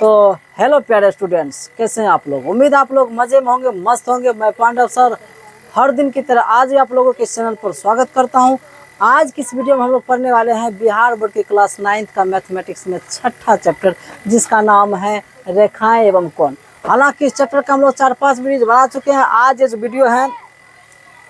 तो हेलो प्यारे स्टूडेंट्स, कैसे हैं आप लोग। उम्मीद आप लोग मज़े में होंगे, मस्त होंगे। मैं पांडव सर हर दिन की तरह आज ही आप लोगों के इस चैनल पर स्वागत करता हूं। आज की इस वीडियो में हम लोग पढ़ने वाले हैं बिहार बोर्ड की क्लास 9th का मैथमेटिक्स में छठा चैप्टर, जिसका नाम है रेखाएं एवं कोण। हालांकि इस चैप्टर का हम लोग 4-5 वीडियो बना चुके हैं। आज ये जो वीडियो है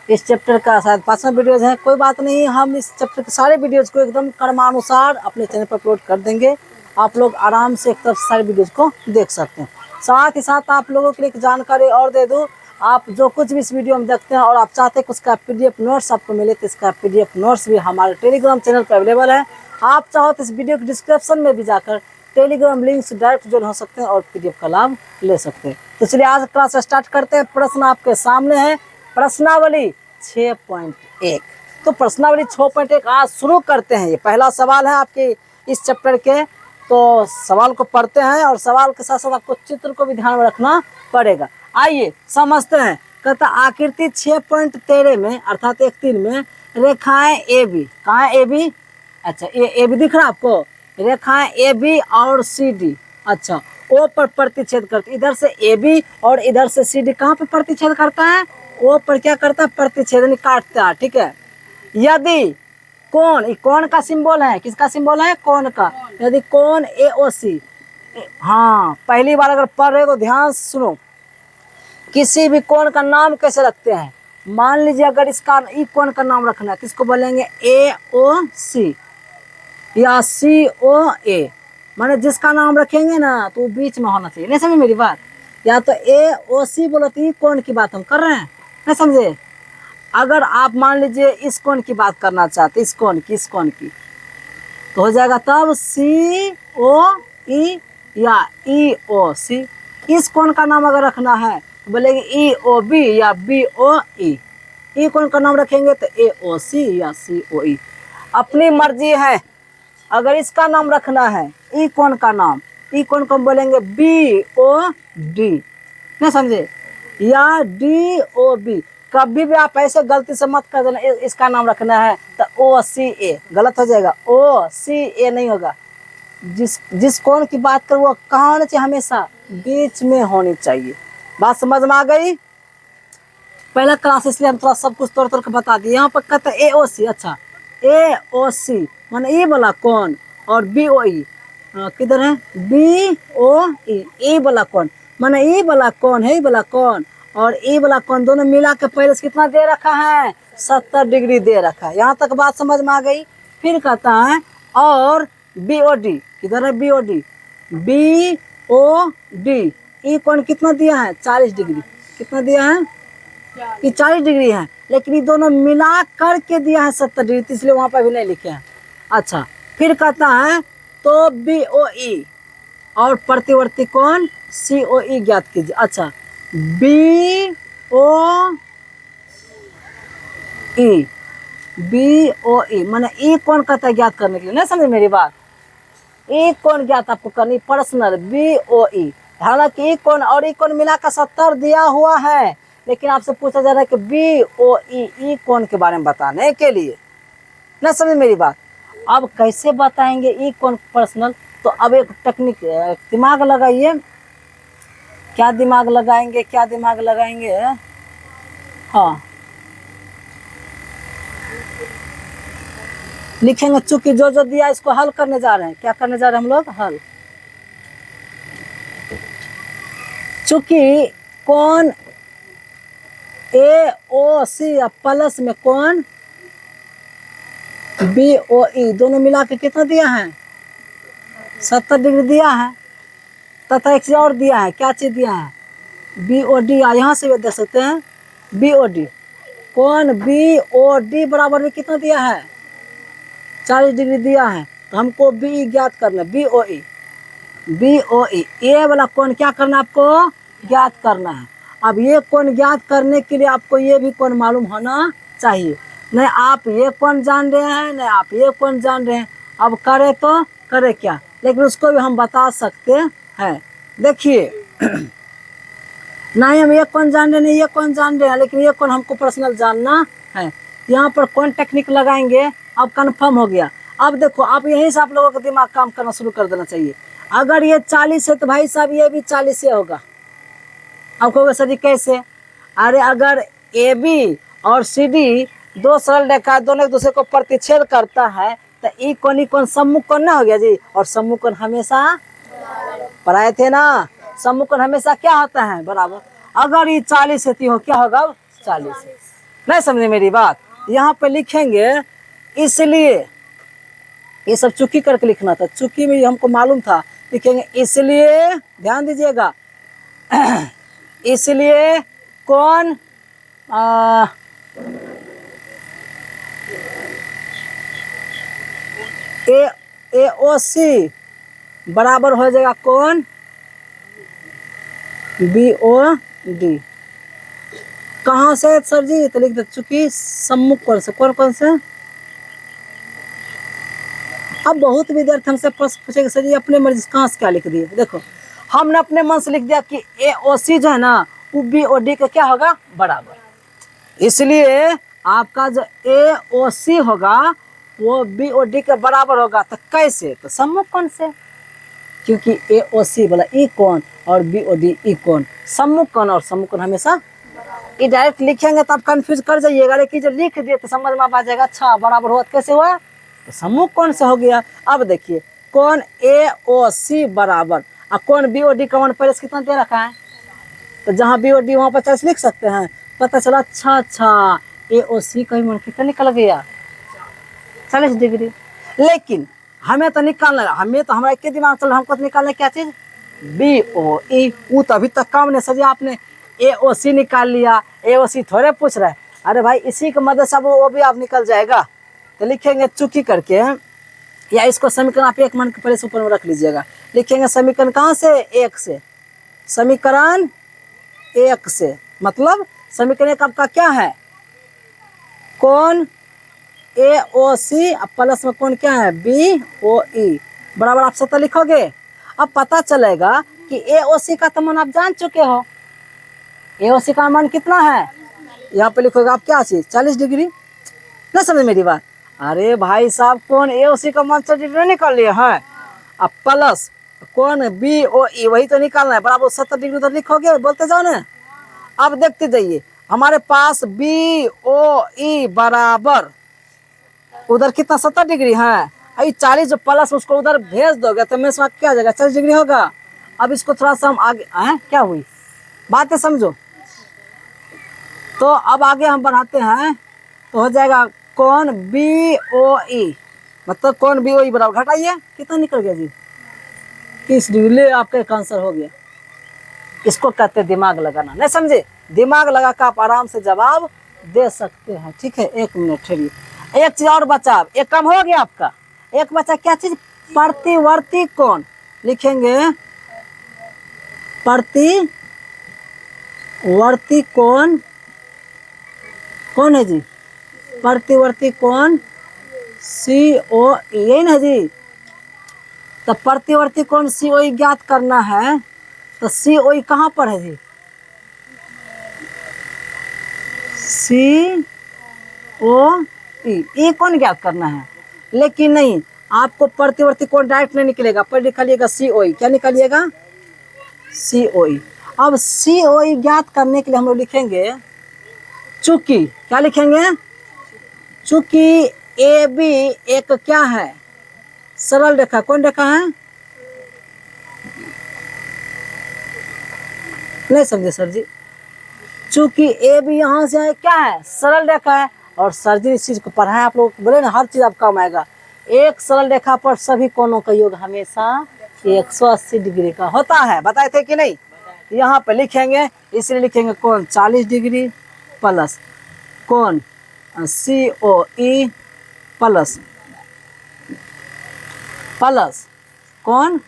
इस चैप्टर का शायद 5वां वीडियोज़ है। कोई बात नहीं, हम इस चैप्टर के सारे वीडियोज़ को एकदम क्रमानुसार अपने चैनल पर अपलोड कर देंगे। आप लोग आराम से एक तरफ सारे वीडियोज़ को देख सकते हैं। साथ ही साथ आप लोगों के लिए एक जानकारी और दे दूं, आप जो कुछ भी इस वीडियो में देखते हैं और आप चाहते हैं कि उसका PDF नोट्स आपको मिले, तो इसका PDF नोट्स भी हमारे टेलीग्राम चैनल पर अवेलेबल है। आप चाहो तो इस वीडियो के डिस्क्रिप्शन में भी जाकर टेलीग्राम लिंक से डायरेक्ट ज्वाइन हो सकते हैं और PDF का लाभ ले सकते हैं। तो चलिए आज क्लास स्टार्ट करते हैं। प्रश्न आपके सामने है, प्रश्नावली 6.1। तो प्रश्नावली 6.1 आज शुरू करते हैं। ये पहला सवाल है आपके इस चैप्टर के। तो सवाल को पढ़ते हैं और सवाल के साथ साथ आपको चित्र को भी ध्यान में रखना पड़ेगा। आइए समझते हैं। कहता आकृति 6.13 में अर्थात 1-3 में रेखाएं AB, कहाँ है AB? अच्छा, ये AB दिख रहा है आपको। रेखाएं AB और CD अच्छा O पर प्रतिच्छेद करती। इधर से AB और इधर से CD कहाँ पर प्रतिच्छेद करता है? O पर क्या करता है? प्रतिच्छेदन काटता है। ठीक है। यदि कोण, ये कोण का सिंबल है, किसका सिंबल है? कोण का। यदि कोण AOC, हाँ पहली बार अगर पढ़ रहे हो तो ध्यान से सुनो। किसी भी कोण का नाम कैसे रखते हैं? मान लीजिए अगर इसका ई कोण का नाम रखना है तो इसको बोलेंगे AOC या COA। माने जिसका नाम रखेंगे ना तो बीच में होना चाहिए। नहीं समझे मेरी बात? या तो AOC बोलो तो ई कोण की बात हम कर रहे हैं, नहीं समझे? अगर आप मान लीजिए इस कोण की बात करना चाहते, इस कोण की तो हो जाएगा तब COE या EOC। इस कोण का नाम अगर रखना है तो बोलेंगे EOB या BOE। ई कोण का नाम रखेंगे तो AOC या COE। अपनी मर्जी है। अगर इसका नाम रखना है ई कोण का नाम, ई कोण को बोलेंगे BOD, नहीं समझे? या DOB। कभी भी आप ऐसे गलती से मत कर देना इसका नाम रखना है तो OCA, गलत हो जाएगा। OCA नहीं होगा। जिस कोण की बात करूँ वो कहाँ होना चाहिए? हमेशा बीच में होनी चाहिए। बात समझ में आ गई? पहला क्लास इसलिए हम थोड़ा सब कुछ तोड़ के बता दिए। यहाँ पर कहते हैं AOC। अच्छा, AOC माने ये वाला कोण और BOE किधर है? BOE, ये वाला कोण माने ये वाला कोण है, ये वाला कोण और ये वाला कोण दोनों मिला के पहले से कितना दे रखा है? 70 डिग्री दे रखा है। यहाँ तक बात समझ में आ गई? फिर कहता है और BOD, किधर है BOD? BOD ये कोण कितना दिया है? 40 डिग्री। कितना दिया है? ये 40 डिग्री है, लेकिन ये दोनों मिला करके दिया है 70 डिग्री, इसलिए वहाँ पर भी नहीं लिखे हैं। अच्छा, फिर कहता है तो BOE और प्रतिवर्ती कोण COE ज्ञात कीजिए। अच्छा, BOE माने ई कोण कहता है ज्ञात करने के लिए। नहीं समझे मेरी बात? ई कोण ज्ञात आपको करनी पर्सनल BOE। हालांकि ई कोण और ई कोण मिलाकर 70 दिया हुआ है, लेकिन आपसे पूछा जा रहा है कि BOE ई कोण के बारे में बताने के लिए। नहीं समझे मेरी बात? अब कैसे बताएंगे ई कोण पर्सनल? तो अब एक टेक्निक, दिमाग लगाइए। क्या दिमाग लगाएंगे? क्या दिमाग लगाएंगे? हाँ, लिखेंगे। चूंकि जो जो दिया इसको हल करने जा रहे हैं। क्या करने जा रहे हैं हम लोग? हल। चूंकि कोण AOC या प्लस में कोण BOE दोनों मिला के कितना दिया है? 70 डिग्री दिया है। तथा एक चीज और दिया है। क्या चीज दिया है? BOD। यहाँ से भी देख सकते हैं BOD। कोण BOD बराबर में कितना दिया है? 40 डिग्री दिया है। तो हमको BE ज्ञात करना, BOE। ये वाला कोण क्या करना है? आपको ज्ञात करना है। अब ये कोण ज्ञात करने के लिए आपको ये भी कोण मालूम होना चाहिए। नहीं आप ये कोण जान रहे हैं, नहीं आप ये कोण जान रहे हैं। अब करे तो करे क्या, लेकिन उसको भी हम बता सकते हैं। देखिए नहीं हम ये कोण जान रहे, नहीं ये कोण जान रहे हैं, लेकिन ये कोण हमको पर्सनल जानना है। यहाँ पर कौन टेक्निक लगाएंगे? अब कंफर्म हो गया। अब देखो, अब यहीं से आप लोगों का दिमाग काम करना शुरू कर देना चाहिए। अगर ये 40 है तो भाई साहब ये भी 40 ही होगा। अब कहोगे सर जी कैसे? अरे अगर ए बी और सी डी दो सरल रेखा दोनों एक दूसरे को प्रतिच्छेद करता है तो ई कोण सम्मुख कोण ना हो गया जी। और सम्मुख कोण हमेशा पढ़ाए थे ना, सम्मुख कोण हमेशा क्या होता है? बराबर। अगर ये 40 है तो क्या होगा? 40। नहीं समझे मेरी बात? यहाँ पे लिखेंगे इसलिए, ये सब चुकी करके लिखना था, चुकी में हमको मालूम था, लिखेंगे इसलिए, ध्यान दीजिएगा, इसलिए कौन ए ओ सी बराबर हो जाएगा कौन? B O D. कहाँ से सर जी? तो लिख दे चूंकि सम्मुख कोण से। कौन से? अब बहुत विद्यार्थी हमसे प्रश्न पूछेगा सर जी अपने मर्जी कहाँ से क्या लिख दिए। देखो हमने अपने मन से लिख दिया कि ए ओ सी जो है ना वो बी ओ डी का क्या होगा? बराबर। इसलिए आपका जो ए ओ सी होगा वो बी ओ डी के बराबर होगा। तो कैसे? तो सम्मुख कोण से, क्योंकि ए ओ सी बोला ई कोण और बी ओ डी ई कोण, सम्मुख कोण और सम्मुख कोण हमेशा। ये डायरेक्ट लिखेंगे तो आप कंफ्यूज कर जाइएगा, लेकिन जब लिख दिए तो समझ में आ जाएगा। अच्छा बराबर हुआ कैसे हुआ? तो सम्मुख कोण से हो गया। अब देखिए कोण ए ओ सी बराबर और कोण बी ओ डी का मान पहले कितना दे रखा है, तो जहाँ बी ओ डी वहाँ 50 लिख सकते हैं। पता चला अच्छा ए ओ सी का मान कितना निकल गया? 40 डिग्री। लेकिन हमें तो निकालना, हमें तो हमारा एक दिमाग चल, हमको तो निकालना क्या चीज? बी ओ ई। वो तो अभी तक काम नहीं सर आपने ए ओ सी निकाल लिया, ए ओ सी थोड़े पूछ रहे। अरे भाई इसी की मदद से वो भी आप निकल जाएगा। तो लिखेंगे चुकी करके, या इसको समीकरण आप एक मन के पहले ऊपर में रख लीजिएगा। लिखेंगे समीकरण कहाँ से? एक से। समीकरण एक से मतलब समीकरण एक आपका क्या है? कौन ए ओ सी प्लस में कौन क्या है? बी ओ ई बराबर आप 70 लिखोगे। अब पता चलेगा कि ए ओ सी का तो मान आप जान चुके हो। ए ओ सी का मान कितना है? यहाँ पे लिखोगे आप क्या चीज? 40 डिग्री। नहीं समझ मेरी बात? अरे भाई साहब कौन ए ओ सी का मान 40 डिग्री निकाल लिया है, अब प्लस कौन बी ओ ई वही तो निकालना है, बराबर 70 डिग्री उधर लिखोगे, बोलते जाओ ना। अब देखते जाइए हमारे पास बी ओ ई बराबर उधर कितना 70 डिग्री है, अभी 40 जो प्लस उसको उधर भेज दोगे तो मेरे साथ क्या आ जाएगा? 40 डिग्री होगा। अब इसको थोड़ा सा हम आगे क्या हुई बातें समझो। तो अब आगे हम बढ़ाते हैं तो हो जाएगा कौन बी ओ ई, मतलब कौन बी ओ ई बराबर, घटाइए कितना निकल गया जी? 30 डिग्री। ले आपका एक आंसर हो गया। इसको कहते हैं दिमाग लगाना। नहीं समझे? दिमाग लगा कर आप आराम से जवाब दे सकते हैं। ठीक है, एक मिनट ठहरिए। एक चीज और बचा, एक कम हो गया आपका। एक बचा क्या चीज? प्रतिवर्ती कोण। लिखेंगे प्रतिवर्ती कोण। कौन है जी? प्रतिवर्ती कोण सी ओ ई, यही ना जी? तो प्रतिवर्ती कोण सी ओ ई ज्ञात करना है तो सी ओ ई कहाँ पर है जी? सी ओ ई कौन ज्ञात करना है, लेकिन नहीं आपको प्रतिवर्ती कोण डायरेक्ट नहीं निकलेगा, पर निकालिएगा सी ओ ई। क्या निकालिएगा? सी ओ ई। अब सी ओ ई ज्ञात करने के लिए हम लोग लिखेंगे चूंकि, क्या लिखेंगे? चूंकि ए बी एक क्या है? सरल रेखा। कौन रेखा है? नहीं समझे सर जी? चूंकि ए बी यहाँ से क्या है? सरल रेखा है। और सर जी इस चीज को पढ़ाए आप लोग, बोले ना हर चीज आप काम आएगा। एक सरल रेखा पर सभी कोणों का योग हमेशा 180 डिग्री का होता है। बताए थे कि नहीं? यहाँ पे लिखेंगे, इसलिए लिखेंगे कौन 40 डिग्री प्लस कौन सी ओ ई प्लस कौन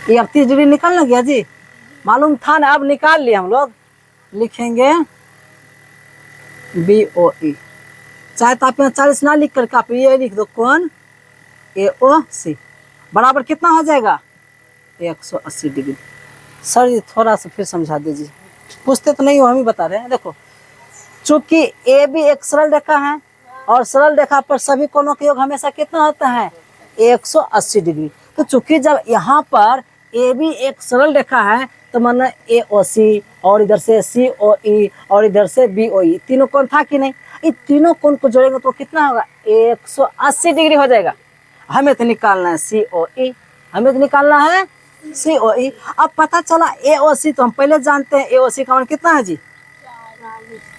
ये। अब 30 डिग्री निकलना गया जी, मालूम था ना, अब निकाल लिए हम लोग। लिखेंगे बी ओ ई। चाहे तो आप यहाँ 40 ना लिख करके आप ये लिख दो कौन ए ओ सी बराबर कितना हो जाएगा? 180 डिग्री। सर जी थोड़ा सा फिर समझा दीजिए, पूछते तो नहीं हो, हम ही बता रहे हैं। देखो चूंकि ए बी एक सरल रेखा है और सरल रेखा पर सभी कोणों का योग हमेशा कितना होता है? 180 डिग्री। तो चूंकि जब यहाँ पर ए बी एक सरल रेखा है तो माना ए ओ सी और इधर से सी ओ ई और इधर से बी ओ ई, तीनों कोण था कि नहीं? इन तीनों कोण को जोड़ेंगे तो कितना होगा? 180 डिग्री हो जाएगा। हमें तो निकालना है सी ओ ई, हमें तो निकालना है सी ओ ई। अब पता चला ए ओ सी, तो हम पहले जानते हैं ए ओ सी का मान कितना है जी?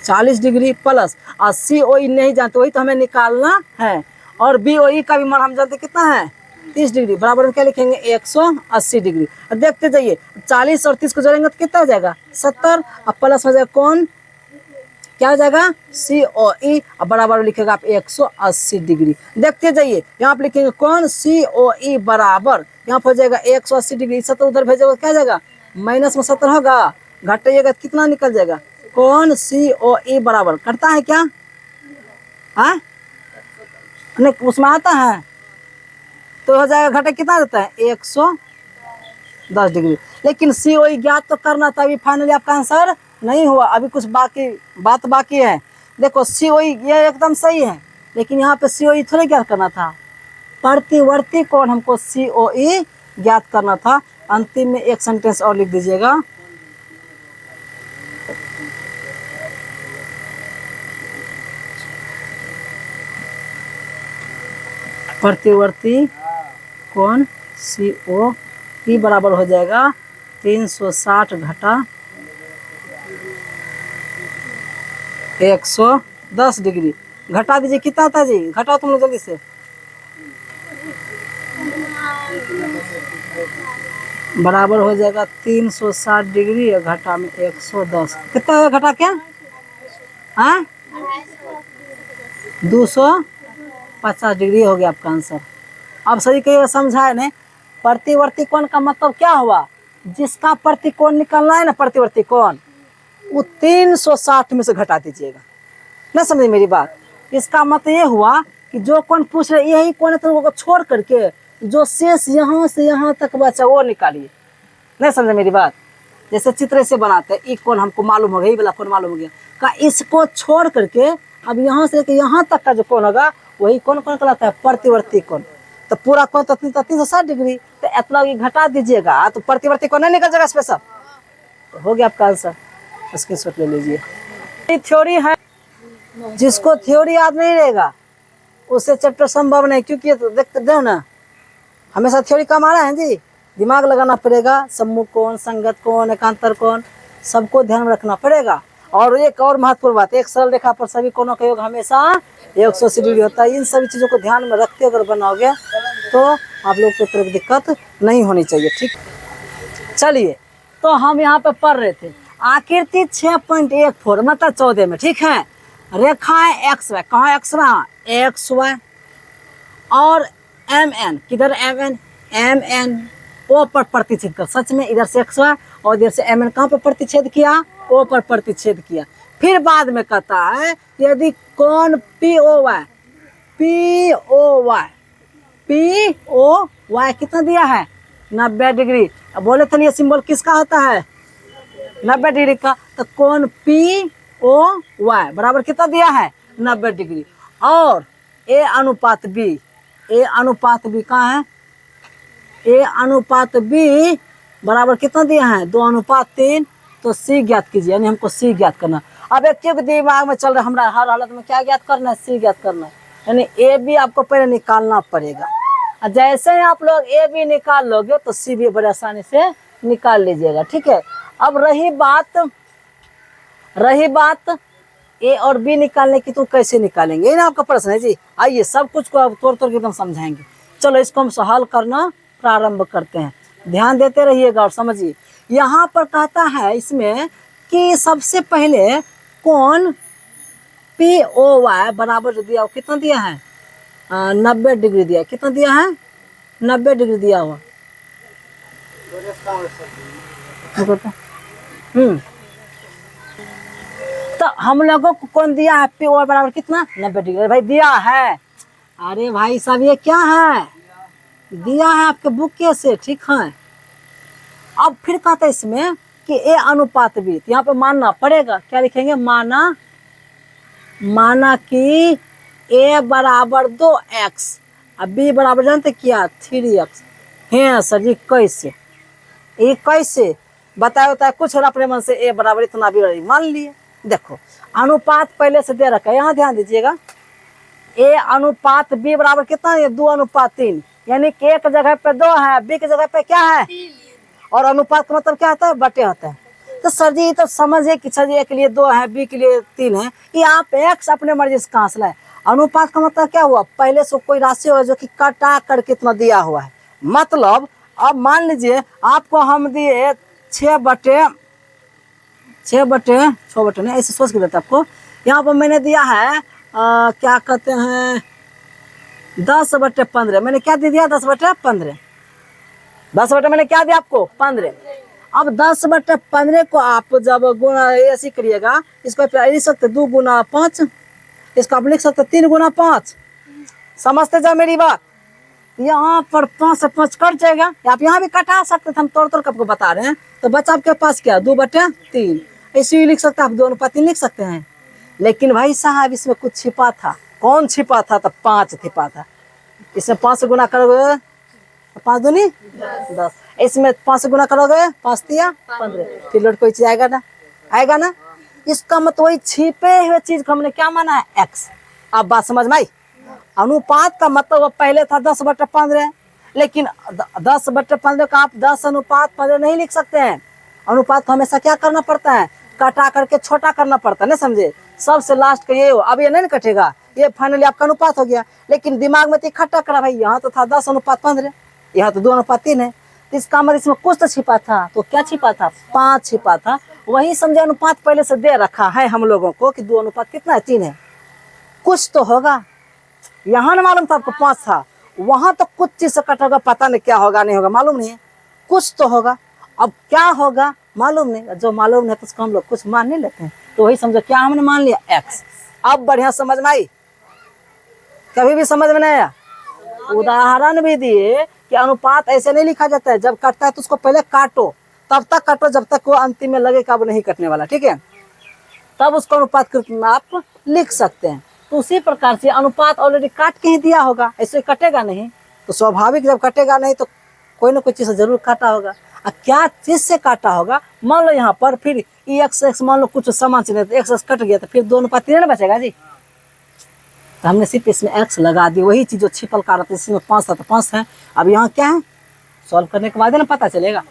40 डिग्री प्लस, और सी ओ ई नहीं जानते, वही तो हमें निकालना है। और बी ओ ई का भी मान हम जानते कितना है? 30 डिग्री। बराबर में क्या लिखेंगे? 180 डिग्री। और देखते जाइए 40 और 30 को जोड़ेंगे तो कितना हो जाएगा? 70। अब प्लस हो जाएगा कौन, क्या हो जाएगा? सी ओ ई। और बराबर लिखेगा आप 180 डिग्री। देखते जाइए यहाँ पे लिखेंगे कौन? सी ओ ई बराबर, यहाँ पर हो जाएगा 180 डिग्री। 70 उधर भेजेगा क्या हो जाएगा? माइनस में 70 होगा, घटाइएगा कितना निकल जाएगा? कौन? सी ओ ई बराबर करता है क्या? हाँ नहीं, उसमें आता है तो हो जाएगा, घटा कितना देता है? 110 डिग्री। लेकिन सी ओ ई ज्ञात तो करना था, अभी फाइनली आपका आंसर नहीं हुआ, अभी कुछ बात बाकी है। देखो सी ओ ई ये एकदम सही है, लेकिन यहाँ पे सी ओ ई थोड़ा ज्ञात करना था, प्रतिवर्ती कोण हमको सी ओ ई ज्ञात करना था। अंतिम में एक सेंटेंस और लिख दीजिएगा, प्रतिवर्ती कोण सी ओ ई बराबर हो जाएगा 360 घटा 110 डिग्री। घटा दीजिए कितना था जी? घटाओ तुम लोग जल्दी से। बराबर हो जाएगा 360 डिग्री और घटा में 110, कितना है घटा? क्या हाँ 250 डिग्री हो गया आपका आंसर। अब सही कहिएगा, समझा है नहीं? प्रतिवर्ती कोण का मतलब क्या हुआ? जिसका प्रतिकोण निकालना है ना, प्रतिवर्ती कोण, वो 360 में से घटा दीजिएगा। नहीं समझे मेरी बात? इसका मतलब ये हुआ कि जो कोण पूछ रहे यही कोण है, तो वो छोड़ करके जो शेष यहाँ से यहाँ तक बचा वो निकालिए। नहीं समझे मेरी बात? जैसे चित्र से बनाते हैं, एक कोण हमको मालूम हो गया, ये वाला कोण मालूम हो गया का, इसको छोड़ करके अब यहाँ से लेकर यहाँ तक का जो कोण होगा वही कोण कहलाता है? प्रतिवर्ती कोण। तो पूरा कोण तो 360 डिग्री, तो इतना घटा दीजिएगा तो प्रतिवर्ती कोण नहीं निकल जाएगा स्पेशल। तो हो गया आपका आंसर, इसके शॉट ले लीजिए। थ्योरी है, जिसको थ्योरी याद नहीं रहेगा उससे चैप्टर संभव नहीं, क्योंकि तो देखते दो ना, हमेशा थ्योरी कम आ रहा है जी, दिमाग लगाना पड़ेगा। सम्मुख कोण, संगत कोण, एकांतर कोण, सबको ध्यान में रखना पड़ेगा। और एक और महत्वपूर्ण बात, एक सरल रेखा पर सभी कोणों का योग हमेशा 180 डिग्री होता है। इन सभी चीज़ों को ध्यान में रखते अगर बनाओगे तो आप लोग को कोई दिक्कत नहीं होनी चाहिए। ठीक, चलिए तो हम यहाँ पे पढ़ रहे थे आकृति 6.14 मतलब 14 में, ठीक है। रेखा है एक्स वाई, कहाँ एक्स वाई? X Y. और एम एन, किधर M N? M N O पर प्रतिच्छेद कर, सच में इधर से एक्स वाई और इधर से एम एन कहाँ पर प्रतिच्छेद किया? ओ पर प्रतिच्छेद किया। फिर बाद में कहता है यदि कोण P O Y, P O Y, P O Y कितना दिया है? 90 डिग्री। अब बोले थे ये सिंबल किसका होता है? 90 डिग्री का। तो कोण पी ओ वाई बराबर कितना दिया है? 90 डिग्री। और ए अनुपात बी, ए अनुपात बी कहाँ है? ए अनुपात बी बराबर कितना दिया है? 2:3। तो सी ज्ञात कीजिए, यानी हमको सी ज्ञात करना। अब एक चीज दिमाग में चल रहा है हमारा, हर हालत में क्या ज्ञात करना है? सी ज्ञात करना है, यानी ए बी आपको पहले निकालना पड़ेगा। और जैसे ही आप लोग ए बी निकाल लोगे तो सी भी बड़े आसानी से निकाल लीजिएगा, ठीक है। अब रही बात ए और बी निकालने की, तो कैसे निकालेंगे? ये ना आपका प्रश्न है जी। आइए सब कुछ को अब तोड़ के एकदम समझाएंगे। चलो इसको हम हल करना प्रारंभ करते हैं, ध्यान देते रहिएगा और समझिए। यहाँ पर कहता है इसमें कि सबसे पहले कोण पी ओ वाई बराबर दिया, कितना दिया है? 90 डिग्री दिया। कितना दिया है? 90 डिग्री दिया हुआ। तो हम लोगों को कौन दिया है? पी ओ बराबर कितना? 90 डिग्री भाई दिया है। अरे भाई साहब ये क्या है? दिया है आपके बुक के से, ठीक है। अब फिर कहता है इसमें कि ए अनुपात बी, तो यहाँ पे मानना पड़ेगा, क्या लिखेंगे? माना कि ए बराबर 2x अब बी बराबर जानते क्या 3x है सर जी। कैसे ये कैसे बताया होता है कुछ और अपने मन से ए बराबर इतना बी बराबर मान लिए। देखो अनुपात पहले से दे रखा है, यहाँ ध्यान दीजिएगा। ए अनुपात बी बराबर कितना है 2:3, यानी कि एक जगह पे 2 है, बी की जगह पे क्या है, और अनुपात का मतलब क्या होता है बटे होता है। तो सर जी तो समझिए कि सर जी ए के लिए 2 है, बी के लिए 3 है, ये आप एक्स अपने मर्जी से कहाँ से लाए। अनुपात का मतलब क्या हुआ, पहले से कोई राशि होगा जो कि काटा कर कितना दिया हुआ है। मतलब अब मान लीजिए आपको हम दिए 6/6 नहीं, ऐसे सोच के देते आपको। यहाँ पर मैंने दिया है क्या कहते हैं 10/15। मैंने क्या दे दिया 10/15। 10 मैंने क्या दिया आपको 15। अब 10/15 को आप जब गुणा ऐसे करिएगा, इसको आप लिख सकते 2 × 5, इसको आप लिख सकते 3 × 5। समझते जाओ मेरी बात। यहाँ पर 5 से 5 कट जाएगा, आप यहाँ भी कटा सकते थे, हम तोड़ तोड़ आपको बता रहे हैं। तो बच्चा आपके पास क्या 2/3, ऐसे ही लिख सकते हैं आप 2:3 लिख सकते हैं। लेकिन भाई साहब इसमें कुछ छिपा था। कौन छिपा था, तो 5 छिपा था। इसमें 5 से गुना करोगे 5 दूनी 10, इसमें 5 से गुना करोगे 5 × 15, फिर लौट कोई चीज आएगा ना, आएगा ना। इसका मतलब वही छिपे हुए चीज को हमने क्या माना है एक्स। अब बात समझ में आई। अनुपात का मतलब पहले था 10/15, लेकिन 10/15 का आप 10:15 नहीं लिख सकते हैं। अनुपात को हमेशा क्या करना पड़ता है, काटा करके छोटा करना पड़ता है, नहीं समझे। सबसे लास्ट का ये हो, अब ये नहीं कटेगा, ये फाइनली आपका अनुपात हो गया। लेकिन दिमाग में तो इकट्ठा करा भाई, यहाँ तो था 10:15, यहाँ तो 2:3 है। तो इसका मतलब इसमें कुछ तो छिपा था। तो क्या छिपा था, 5 छिपा था। वही समझे अनुपात पहले से दे रखा है हम लोगों को कि 2 कितना है 3 है, कुछ तो होगा। यहाँ ना मालूम था आपको 5 था, वहां तो कुछ चीज से कट होगा, पता नहीं क्या होगा नहीं होगा मालूम नहीं है, कुछ तो होगा। अब क्या होगा मालूम नहीं, जो मालूम नहीं तो उसको हम लोग कुछ मान नहीं लेते हैं। तो वही समझो क्या हमने मान लिया एक्स। अब बढ़िया समझ में आई, कभी भी समझ में नहीं आया। उदाहरण भी दिए कि अनुपात ऐसे नहीं लिखा जाता है, जब कटता है तो उसको पहले काटो, तब तक काटो जब तक वो अंतिम में लगे कि अब नहीं कटने वाला, ठीक है, तब उसको अनुपात के रूप में आप लिख सकते हैं। तो उसी प्रकार से अनुपात ऑलरेडी काट के ही दिया होगा, ऐसे कटेगा नहीं। तो स्वाभाविक जब कटेगा नहीं तो कोई ना कोई चीज से जरूर काटा होगा। और क्या चीज से काटा होगा, मान लो यहाँ पर फिर x मान लो कुछ समान चीज x कट गया, तो फिर 2:3 बचेगा जी। तो हमने सिर्फ इसमें x लगा दी, वही चीज जो छिपल का रहता है, इसमें 5 था तो 5 है। अब यहाँ क्या है, सॉल्व करने के बाद ना पता चलेगा।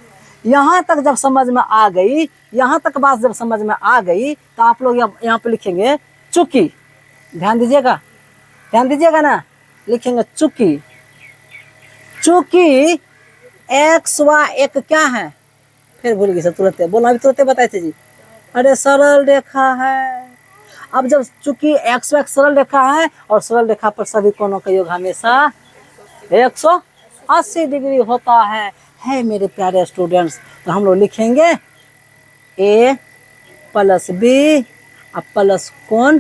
यहाँ तक जब समझ में आ गई, यहाँ तक बात जब समझ में आ गई, तो आप लोग यहाँ पे लिखेंगे चूंकि, ध्यान दीजिएगा ना, लिखेंगे चूंकि एक्स व एक क्या है, फिर भूल गई सर तुरंत बोला, अभी तुरंत बताए थे जी। अरे सरल रेखा है। अब जब चूंकि एक्स व एक सरल रेखा है और सरल रेखा पर सभी कोणों का योग हमेशा 180 डिग्री होता है मेरे प्यारे स्टूडेंट्स। तो हम लोग लिखेंगे a + b प्लस कोण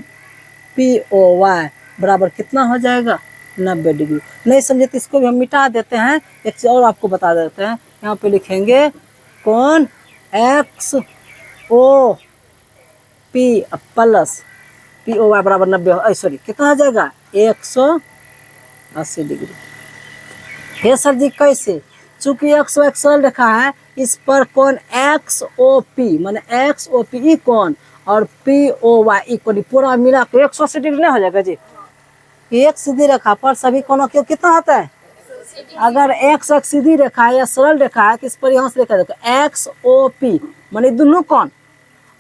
POY बराबर कितना हो जाएगा 90 डिग्री। नहीं समझे तो इसको भी हम मिटा देते हैं, एक चीज और आपको बता देते हैं। यहाँ पे लिखेंगे कोण XOP प्लस POY बराबर 90, सॉरी कितना हो जाएगा 180 डिग्री। हे सर जी कैसे, चूंकि XO एक सरल रेखा है, इस पर कोण XOP माने XOP कोण और POY कोण पूरा मिला के 180 डिग्री नहीं हो जाएगा जी। एक सीधी रेखा पर सभी कोणों के कितना होता है, अगर x एक सीधी रेखा है या सरल रेखा है तो इस पर यहाँ से लिखा जाएगा XOP माने दोनों कोण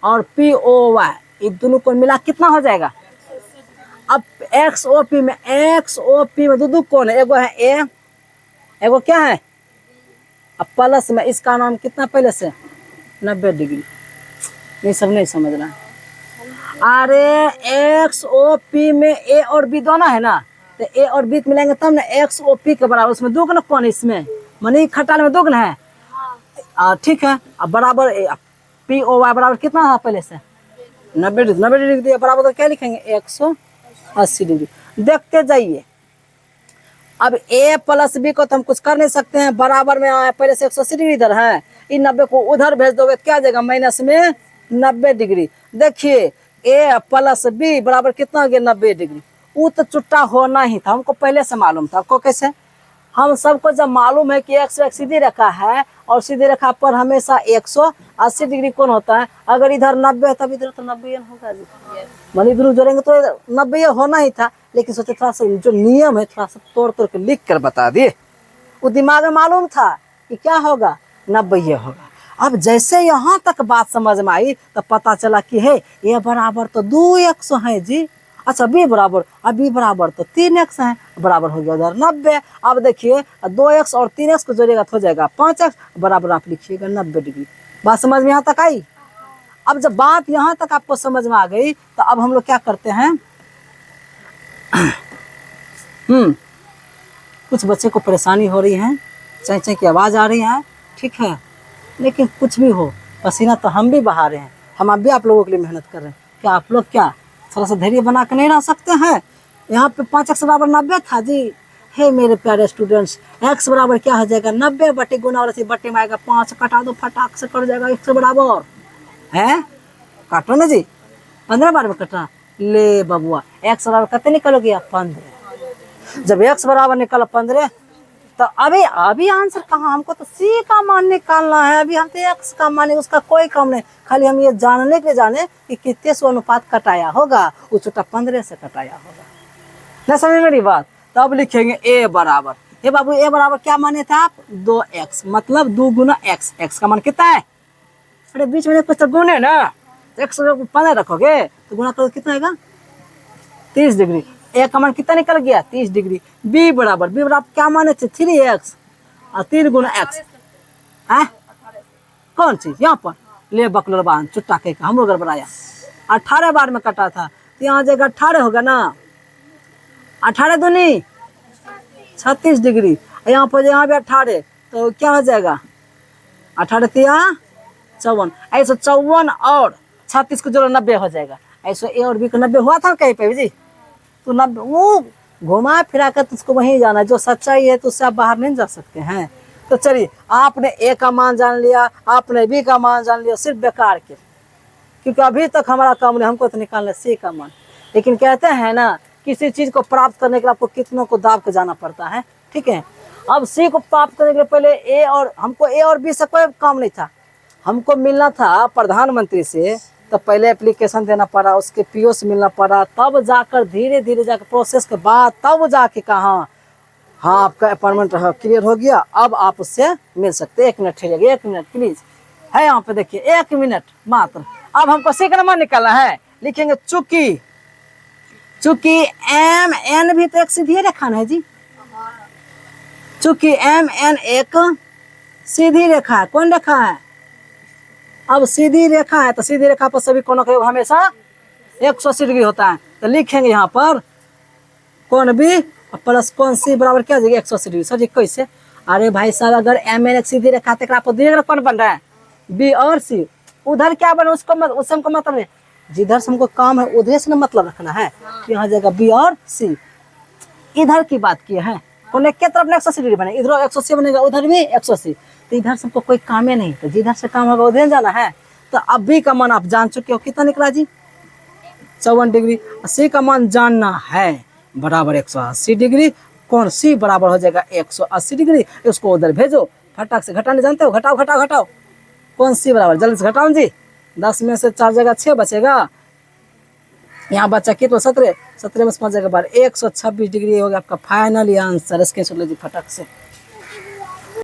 और POY ये दोनों कोण मिला कितना हो जाएगा। अब XOP में दो कोण है, एगो है A, एगो क्या है, अब प्लस में इसका नाम कितना पहले से 90 डिग्री। ये सब नहीं समझ रहा है। अरे XOP में A और B दोनों है ना, तो A और B मिलाएंगे तब ना XOP के बराबर, उसमें दो ना कौन इसमें मनी खटाल में दो ना है, ठीक है। अब बराबर POY बराबर कितना है पहले से 90 डिग्री बराबर, तो क्या लिखेंगे 180 डिग्री। देखते जाइए, अब A + B को तो हम कुछ कर नहीं सकते हैं, बराबर में पहले से 180 डिग्री इधर है, इन 90 को उधर भेज दोगे क्या आ जाएगा माइनस में 90 डिग्री। देखिए A + B बराबर कितना हो गया 90 डिग्री। वो तो चुट्टा होना ही था, हमको पहले से मालूम था। आपको कैसे? हम सबको जब मालूम है कि एक्स सीधी रेखा है और सीधी रेखा पर हमेशा 180 डिग्री कोण होता है। अगर इधर 90 है तब इधर तो 90 होगा जी। मान इधर जोड़ेंगे तो 90 होना ही था, लेकिन सोचे थोड़ा सा जो नियम है थोड़ा सा तोड़ तोड़ के लिख कर बता दिए। वो दिमाग में मालूम था कि क्या होगा, 90 होगा। अब जैसे यहाँ तक बात समझ में आई तो पता चला कि है ये बराबर तो 2x है जी। अच्छा बी बराबर, अब बी बराबर तो 3x है, बराबर हो गया उधर 90। अब देखिए 2x और 3x को जोड़ेगा तो हो जाएगा 5x, बराबर आप लिखिएगा 90 डिग्री। बात समझ में यहाँ तक आई? अब जब बात यहाँ तक आपको समझ में आ गई तो अब हम लोग क्या करते हैं कुछ बच्चे को परेशानी हो रही है, चै चै की आवाज़ आ रही है, ठीक है, लेकिन कुछ भी हो पसीना तो हम भी बहा रहे हैं, हम अब भी आप लोगों के लिए मेहनत कर रहे हैं। क्या आप लोग क्या थोड़ा सा धैर्य बना के नहीं रह सकते हैं? यहाँ पे 5x बराबर 90 था जी। हे मेरे प्यारे स्टूडेंट्स, x बराबर क्या हो जाएगा 90 बटे गुना और बटे में आएगा 5, कटा दो फटाक से कट जाएगा 1 से बराबर है। काटो ना जी, 15 बार में कटा ले बबुआ। x बराबर कितने निकलोगे आप? 15। जब x बराबर निकला 15 तो अभी आंसर कहाँ, हमको तो c का मान निकालना है। अभी हम तो x का मान, उसका कोई काम नहीं, खाली हम ये जानने के जाने कि कितने से अनुपात कटाया होगा। वो छोटा 15 से कटाया होगा। नहीं समझ मेरी बात? तो अब लिखेंगे a बराबर, हे बाबू a बराबर क्या माने थे आप? 2x, मतलब 2 गुना x। x का मान कितना है? अरे बीच में कुछ तो गुणे ना, x 15 रखोगे तो गुना करोगे कितना आएगा? 30 डिग्री। ए का मान कितना निकल गया? 30 डिग्री। बी बराबर क्या माने थे? 3x और 3 गुना x है। कौन चीज यहाँ पर? ले बकलोर बांध चुट्टा के हम लोग गड़बड़ाया। 18 बार में कटा था तो यहाँ जगह 18 होगा ना, 18 दूनी 36 डिग्री। यहाँ पर यहाँ भी 18 तो क्या हो जाएगा? 18 तिया 54, ऐसे 54 और 36 को जोड़ो 90 हो जाएगा। ऐसे ए और बी को 90 हुआ था कहीं पे जी? तो 90 वो घुमा फिरा कर तुझको वहीं जाना, जो सच्चाई है तो उससे आप बाहर नहीं जा सकते हैं। तो चलिए आपने ए का मान जान लिया, आपने बी का मान जान लिया, सिर्फ बेकार के, क्योंकि अभी तक हमारा काम नहीं, हमको तो निकालना सी का मान। लेकिन कहते हैं ना किसी चीज को प्राप्त करने के लिए आपको कितनों को दाब के जाना पड़ता है, ठीक है। अब सी को प्राप्त करने के लिए पहले ए और हमको ए और बी से कोई काम नहीं था, हमको मिलना था प्रधानमंत्री से, तो पहले एप्लीकेशन देना पड़ा, उसके पीओ से मिलना पड़ा, तब जाकर धीरे धीरे जाकर प्रोसेस के बाद तब जाके कहा हाँ आपका अपॉइंटमेंट क्लियर हो गया, अब आप उससे मिल सकते। 1 मिनट ठहरिएगा, 1 मिनट प्लीज है यहाँ पे देखिए, 1 मिनट मात्र। अब हमको सी का नंबर निकालना है, लिखेंगे चूंकि एम एन भी तो एक सीधी रेखा है जी, चूंकि एम एन एक सीधी रेखा है। कौन रेखा है? अब सीधी रेखा है तो सीधी रेखा पर सभी कोणों का योग हमेशा 180 डिग्री होता है। तो लिखेंगे यहाँ पर कोण बी प्लस कोण सी बराबर क्या हो जाएगा? 180 डिग्री। सर जी कैसे? अरे भाई साहब अगर एम एन एक सीधी रेखा तो दूसरा कोण बन रहा है बी और सी, उधर क्या बना उसको उससे हमको मतलब नहीं, जिधर से हमको काम है उधर से मतलब रखना है कि यहाँ जाएगा बी और सी। इधर की बात की है, कोण एक तरफ 180 डिग्री बने, इधर 180 बनेगा, उधर भी 180, तो इधर से हमको कोई काम ही नहीं, तो जिधर से काम होगा उधर जाना है। तो अब बी का मान आप जान चुके हो, कितना निकला जी? 54 डिग्री। सी का मान जानना है बराबर 180 डिग्री, कोण सी बराबर हो जाएगा 180 डिग्री। उसको उधर भेजो, फटाक से घटाने जानते हो, घटाओ घटाओ घटाओ, कोण सी बराबर जल्दी से घटाओ जी। 10 में से 4 जगह 6 बचेगा, यहाँ बच्चा कितना 17 में से 5 जगह बार 126 डिग्री हो गया आपका फाइनल आंसर। इसके लीजिए फटाक से।